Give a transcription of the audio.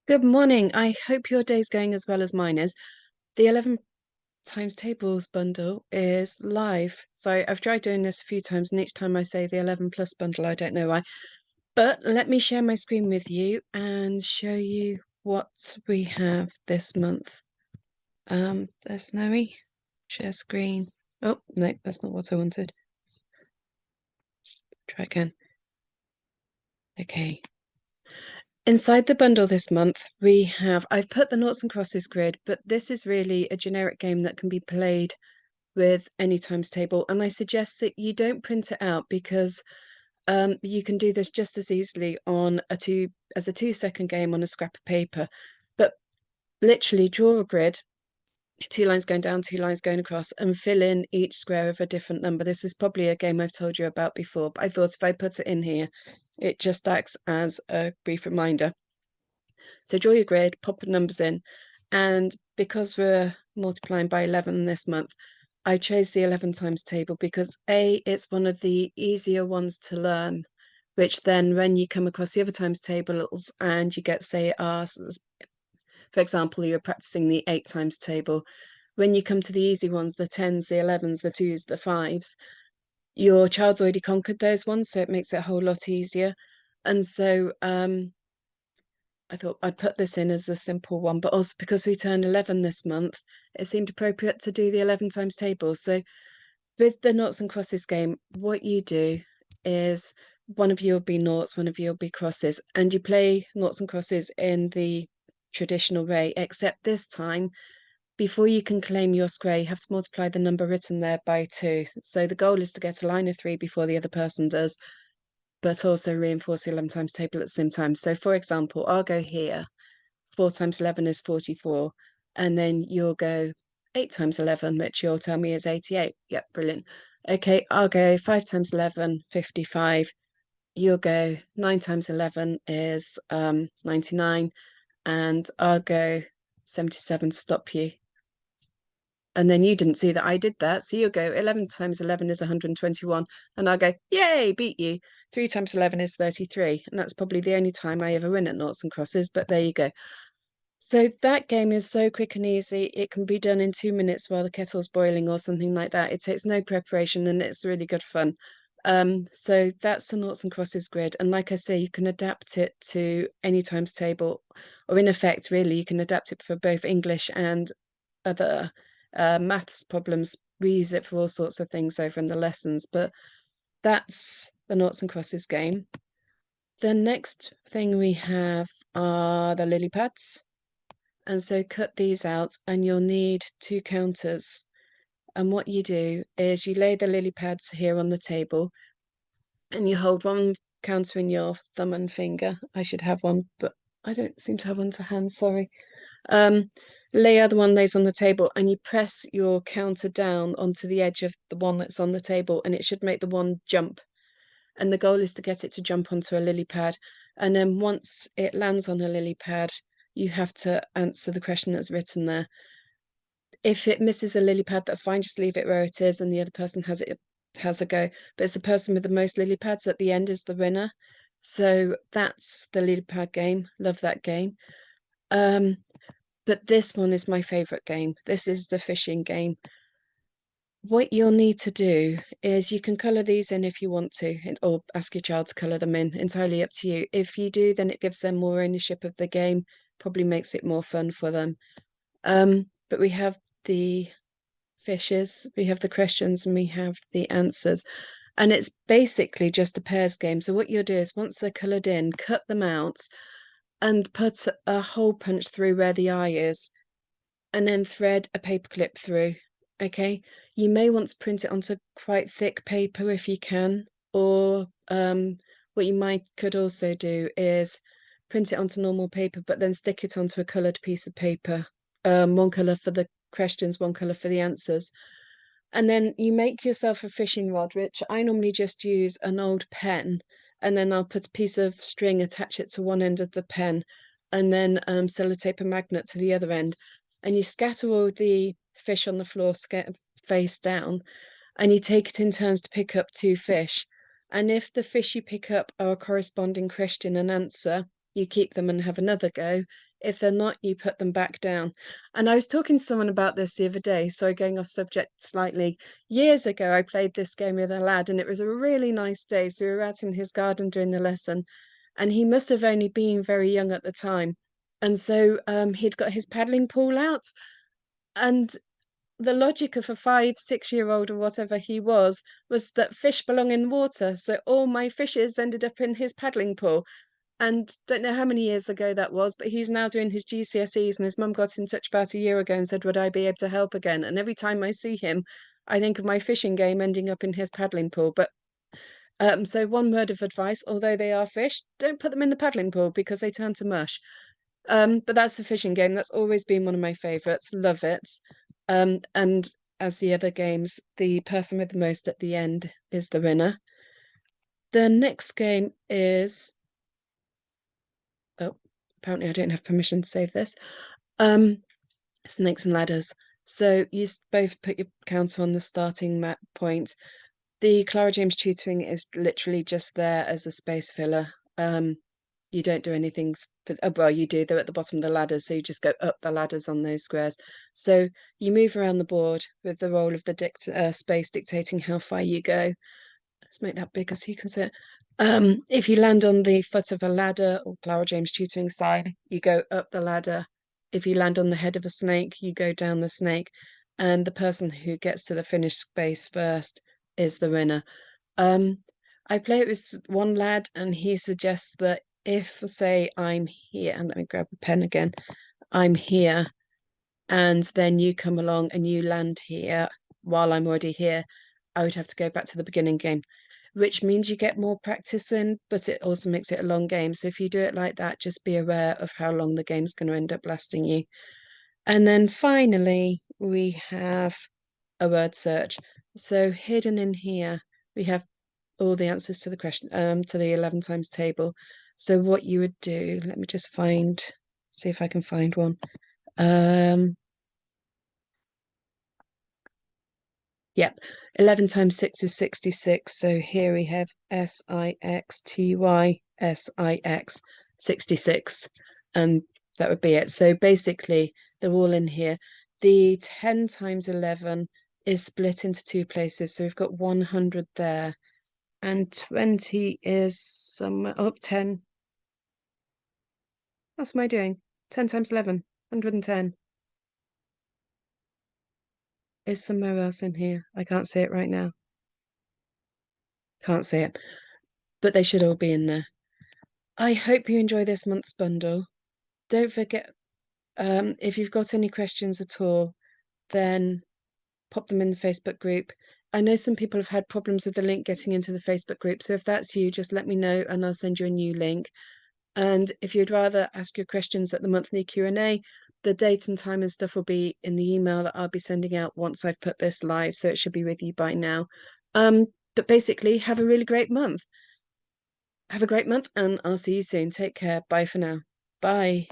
Good morning. I hope your day's going as well as mine is. The 11 times tables bundle is live. So I've tried doing this a few times, and each time I say the 11 plus bundle, I don't know why. But let me share my screen with you and show you what we have this month. There's Noe. Share screen. Oh, no, that's not what I wanted. Try again. Okay. Inside the bundle this month, I've put the noughts and crosses grid, but this is really a generic game that can be played with any times table. And I suggest that you don't print it out because you can do this just as easily on as a 2 second game on a scrap of paper. But literally draw a grid, 2 lines going down, 2 lines going across, and fill in each square of a different number. This is probably a game I've told you about before, but I thought if I put it in here, it just acts as a brief reminder. So draw your grid, pop the numbers in, and because we're multiplying by 11 this month, I chose the 11 times table because it's one of the easier ones to learn, which then when you come across the other times tables and you get, say, for example, you're practicing the 8 times table, when you come to the easy ones, the 10s, the 11s, the 2s, the 5s, your child's already conquered those ones, so it makes it a whole lot easier. And so I thought I'd put this in as a simple one, but also because we turned 11 this month, it seemed appropriate to do the 11 times table. So with the noughts and crosses game, what you do is one of you will be noughts, one of you will be crosses, and you play noughts and crosses in the traditional way, except this time, before you can claim your square, you have to multiply the number written there by 2. So the goal is to get a line of 3 before the other person does, but also reinforce the 11 times table at the same time. So for example, I'll go here, 4 times 11 is 44, and then you'll go 8 times 11, which you'll tell me is 88. Yep, brilliant. Okay, I'll go 5 times 11, 55. You'll go 9 times 11 is 99, and I'll go 77 to stop you. And then you didn't see that I did that. So you'll go 11 times 11 is 121. And I'll go, yay, beat you. 3 times 11 is 33. And that's probably the only time I ever win at noughts and crosses. But there you go. So that game is so quick and easy. It can be done in 2 minutes while the kettle's boiling or something like that. It takes no preparation and it's really good fun. So that's the noughts and crosses grid. And like I say, you can adapt it to any times table, or in effect, really, you can adapt it for both English and other maths problems. We use it for all sorts of things over in the lessons, but that's the noughts and crosses game. The next thing we have are the lily pads. And so cut these out and you'll need 2 counters. And what you do is you lay the lily pads here on the table and you hold one counter in your thumb and finger. I should have one, but I don't seem to have one to hand, sorry. Lay other one lays on the table and you press your counter down onto the edge of the one that's on the table and it should make the one jump. And the goal is to get it to jump onto a lily pad. And then once it lands on a lily pad, you have to answer the question that's written there. If it misses a lily pad, that's fine, just leave it where it is and the other person has a go. But it's the person with the most lily pads at the end is the winner. So that's the lily pad game. Love that game. But this one is my favorite game. This is the fishing game. What you'll need to do is you can color these in if you want to, or ask your child to color them in, entirely up to you. If you do, then it gives them more ownership of the game, probably makes it more fun for them. But we have the fishes, we have the questions, and we have the answers. And it's basically just a pairs game. So what you'll do is once they're colored in, cut them out and put a hole punch through where the eye is, and then thread a paper clip through. Okay, you may want to print it onto quite thick paper if you can, or what you could also do is print it onto normal paper, but then stick it onto a coloured piece of paper. One colour for the questions, one colour for the answers. And then you make yourself a fishing rod, which I normally just use an old pen, and then I'll put a piece of string, attach it to one end of the pen, and then sellotape a magnet to the other end. And you scatter all the fish on the floor face down, and you take it in turns to pick up 2 fish. And if the fish you pick up are a corresponding question and answer, you keep them and have another go. If they're not, you put them back down. And I was talking to someone about this the other day, so going off subject slightly. Years ago, I played this game with a lad, and it was a really nice day. So we were out in his garden during the lesson, and he must have only been very young at the time. And so he'd got his paddling pool out, and the logic of a 5, 6 year old or whatever he was that fish belong in water. So all my fishes ended up in his paddling pool. And don't know how many years ago that was, but he's now doing his GCSEs, and his mum got in touch about a year ago and said, would I be able to help again? And every time I see him, I think of my fishing game ending up in his paddling pool. But so one word of advice, although they are fish, don't put them in the paddling pool because they turn to mush. But that's the fishing game. That's always been one of my favorites. Love it. And as the other games, the person with the most at the end is the winner. The next game is, oh, apparently I don't have permission to save this. Snakes and ladders. So you both put your counter on the starting map point. The Clara James tutoring is literally just there as a space filler. You don't do anything, well, you do, they're at the bottom of the ladder, so you just go up the ladders on those squares. So you move around the board with the role of the space dictating how far you go. Let's make that bigger so you can see it. If you land on the foot of a ladder or Clara James tutoring side, you go up the ladder. If you land on the head of a snake, you go down the snake. And the person who gets to the finished space first is the winner. I play it with one lad, and he suggests that if, say, I'm here, and let me grab a pen again, I'm here, and then you come along and you land here while I'm already here, I would have to go back to the beginning game, which means you get more practice in, but it also makes it a long game. So if you do it like that, just be aware of how long the game's going to end up lasting you. And then finally, we have a word search. So hidden in here, we have all the answers to the question, to the 11 times table. So what you would do, let me just see if I can find one. Yep, 11 times 6 is 66. So here we have SIXTY, 66. And that would be it. So basically, they're all in here. The 10 times 11 is split into two places. So we've got 100 there. And 20 is somewhere up 10. What am I doing? 10 times 11, 110 is somewhere else in here. I can't see it right now. Can't see it. But they should all be in there. I hope you enjoy this month's bundle. Don't forget, if you've got any questions at all, then pop them in the Facebook group. I know some people have had problems with the link getting into the Facebook group. So if that's you, just let me know and I'll send you a new link. And if you'd rather ask your questions at the monthly Q&A, the date and time and stuff will be in the email that I'll be sending out once I've put this live. So it should be with you by now. But basically, have a really great month. Have a great month, and I'll see you soon. Take care. Bye for now. Bye.